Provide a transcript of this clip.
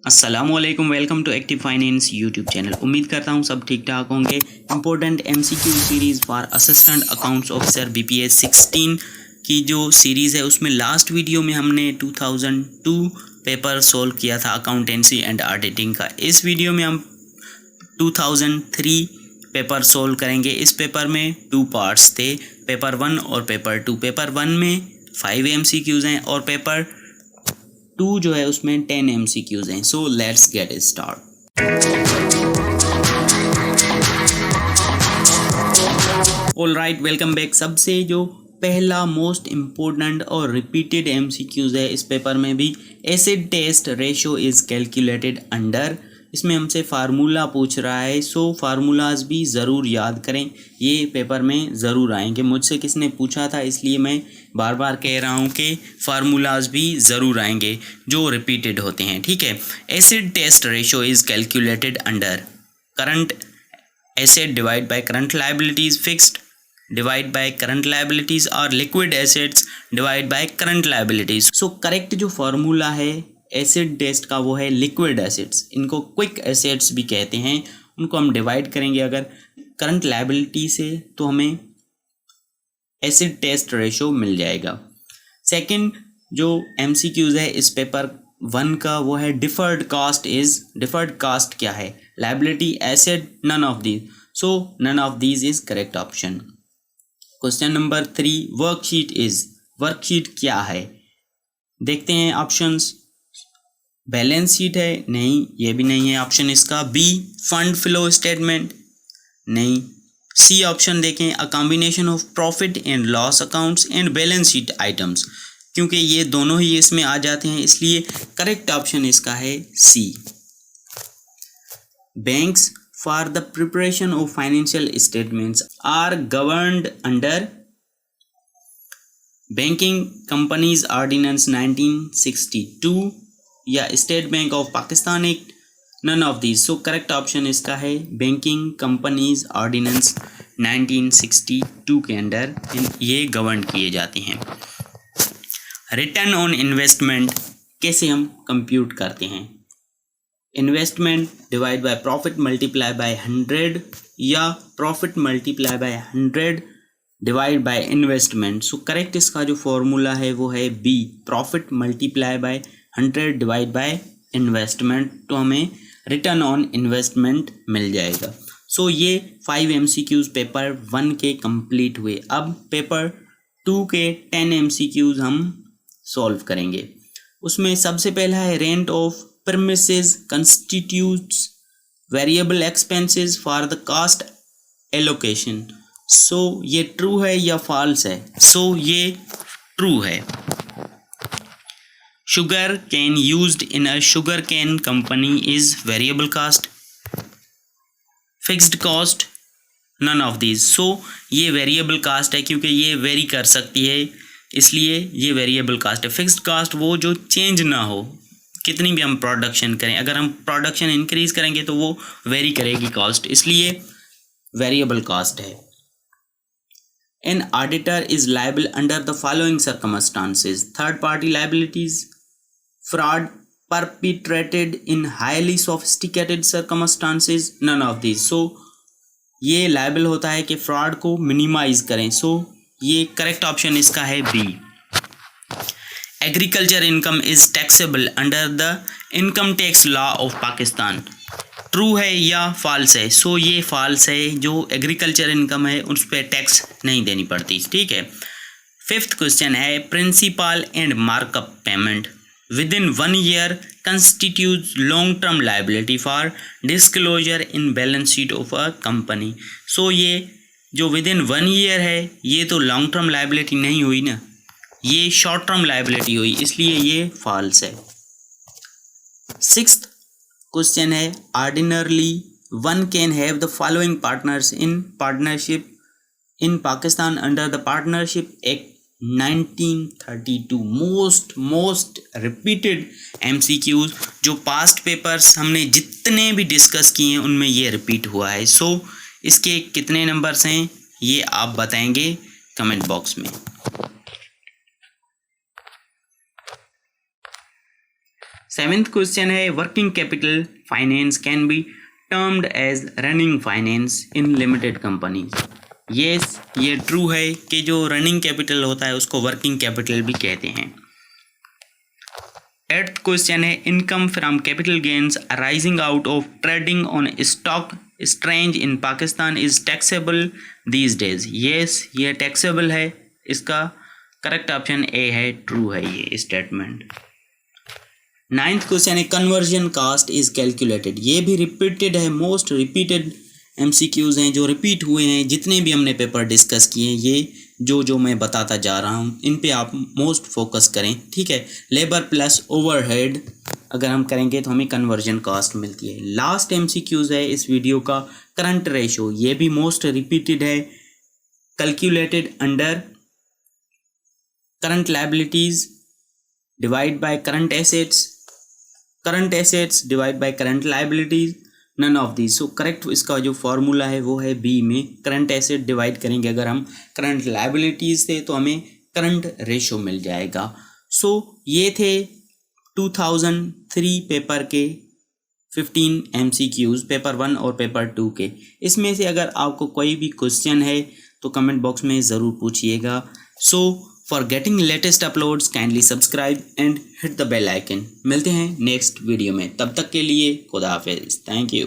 अस्सलामुअलैकुम, welcome to active finance YouTube channel. उम्मीद करता हूँ सब ठीक ठाक होंगे। Important MCQ series for assistant accounts officer BPS 16 की जो सीरीज़ है उसमें लास्ट वीडियो में हमने 2002 पेपर सॉल्व किया था अकाउंटेंसी एंड ऑडिटिंग का। इस वीडियो में हम 2003 पेपर सॉल्व करेंगे। इस पेपर में 2 पार्ट्स थे, पेपर 1 और पेपर 2। पेपर 1 में 5 एमसीक्यूज़ हैं और पेपर 2 जो है उसमें 10 एमसीक्यूज़ हैं। So let's get start. All right, welcome back. सबसे जो पहला मोस्ट इम्पोर्टेंट और रिपीटेड एमसीक्यूज़ है इस पेपर में भी, acid test ratio is calculated under. इसमें हमसे फार्मूला पूछ रहा है, सो फार्मूलाज भी ज़रूर याद करें, ये पेपर में ज़रूर आएंगे। मुझसे किसने पूछा था इसलिए मैं बार बार कह रहा हूँ कि फार्मूलाज भी ज़रूर आएंगे जो रिपीटेड होते हैं, ठीक है। Acid test ratio is calculated under current asset divide by current liabilities, fixed divide by current liabilities और liquid assets divide by current liabilities. So correct जो फार्मूला है एसिड टेस्ट का वो है लिक्विड एसेट्स। इनको क्विक एसेट्स भी कहते हैं। उनको हम डिवाइड करेंगे अगर करंट लाइबिलिटी से तो हमें एसिड टेस्ट रेशो मिल जाएगा। सेकंड जो एमसीक्यूज़ है इस पेपर 1 का वो है deferred cost is. Deferred cost क्या है? Liability, asset, none of these. So none of these is correct option. Question number 3, worksheet is. Worksheet क्या है? देखते हैं ऑप्शंस। बैलेंस शीट है? नहीं, ये भी नहीं है ऑप्शन इसका। B, fund flow statement? नहीं। सी ऑप्शन देखें, a combination of profit and loss accounts and balance sheet items. क्योंकि ये दोनों ही इसमें आ जाते हैं इसलिए करेक्ट ऑप्शन इसका है C. Banks for the preparation of financial statements are governed under banking companies ordinance 1962 या state bank of Pakistan act, none of these. So correct option इसका है बैंकिंग कंपनीज ऑर्डिनेंस 1962 के अंडर ये गवर्न किए जाते हैं। रिटर्न ऑन इन्वेस्टमेंट कैसे हम कंप्यूट करते हैं? Investment divide by profit multiply by 100 या profit multiply by 100 divide by investment. So correct इसका जो फॉर्मूला है वो है B, profit multiply by 100 divide by investment. तो हमें रिटर्न ऑन इन्वेस्टमेंट मिल जाएगा। सो ये 5 एमसीक्यूज़ पेपर 1 के कंप्लीट हुए। अब पेपर 2 के 10 एमसीक्यूज़ हम सॉल्व करेंगे। उसमें सबसे पहला है rent of premises constitutes variable expenses for the cost allocation। सो ये ट्रू है या फॉल्स है? सो ये ट्रू है। Sugarcane used in a sugarcane company is variable cost, fixed cost, none of these. So ये वेरिएबल कास्ट है क्योंकि ये वेरी कर सकती है इसलिए ये वेरिएबल कास्ट है। फिक्स्ड कास्ट वो जो चेंज ना हो, कितनी भी हम प्रोडक्शन करें, अगर हम प्रोडक्शन इंक्रीज करेंगे तो वो वेरी करेगी कॉस्ट, इसलिए वेरिएबल कॉस्ट है। An auditor is liable under the following circumstances, third party liabilities, fraud perpetrated in highly sophisticated circumstances, none of this. So ये लायबल होता है कि फ्रॉड को मिनिमाइज करें। सो ये करेक्ट ऑप्शन इसका है B. Agriculture income is taxable under the income tax law of Pakistan, true है या फॉल्स है? सो ये फॉल्स है। जो एग्रीकल्चर इनकम है उस पर टैक्स नहीं देनी पड़ती, ठीक है। 5th क्वेश्चन है principal and markup payment within 1 year constitute long term liability for disclosure in balance sheet of a company. So ये जो विद इन 1 ईयर है ये तो लॉन्ग टर्म लाइबिलिटी नहीं हुई ना, ये शॉर्ट टर्म लाइबिलिटी हुई, इसलिए ये फॉल्स है। 6th क्वेश्चन है ordinarily one can have the following partners in partnership in Pakistan under the partnership act 1932। Most repeated MCQs जो पास्ट पेपर्स हमने जितने भी डिस्कस किए हैं उनमें ये रिपीट हुआ है। सो इसके कितने नंबर्स हैं ये आप बताएंगे कमेंट बॉक्स में। 7th क्वेश्चन है working capital finance can be termed as running finance in limited companies. Yes, ये ट्रू है कि जो रनिंग कैपिटल होता है उसको वर्किंग कैपिटल भी कहते हैं। 8th क्वेश्चन है income from capital gains arising out of trading on stock exchange in Pakistan is taxable these days. Yes, ये टैक्सेबल है। इसका करेक्ट ऑप्शन ए है, ट्रू है ये स्टेटमेंट। 9th क्वेश्चन है कन्वर्जन कास्ट इज कैलकुलेटेड। ये भी रिपीटेड है, मोस्ट रिपीटेड MCQs हैं जो रिपीट हुए हैं। जितने भी हमने पेपर डिस्कस किए ये जो मैं बताता जा रहा हूँ इन पे आप मोस्ट फोकस करें, ठीक है। लेबर प्लस ओवरहेड अगर हम करेंगे तो हमें कन्वर्जन कास्ट मिलती है। लास्ट MCQs है इस वीडियो का करंट रेशो, ये भी मोस्ट रिपीटेड है। Calculated under current liabilities divide by current assets divide by current liabilities, none of this. So correct इसका जो फॉर्मूला है वो है बी में। करंट एसेट डिवाइड करेंगे अगर हम करंट लायबिलिटीज से तो हमें करंट रेशो मिल जाएगा। सो ये थे 2003 पेपर के 15 MCQs, पेपर 1 और पेपर 2 के। इसमें से अगर आपको कोई भी क्वेश्चन है तो कमेंट बॉक्स में ज़रूर पूछिएगा। So for getting latest uploads kindly subscribe and hit the bell icon. मिलते हैं नेक्स्ट वीडियो में, तब तक के लिए खुदा हाफिज़। Thank you.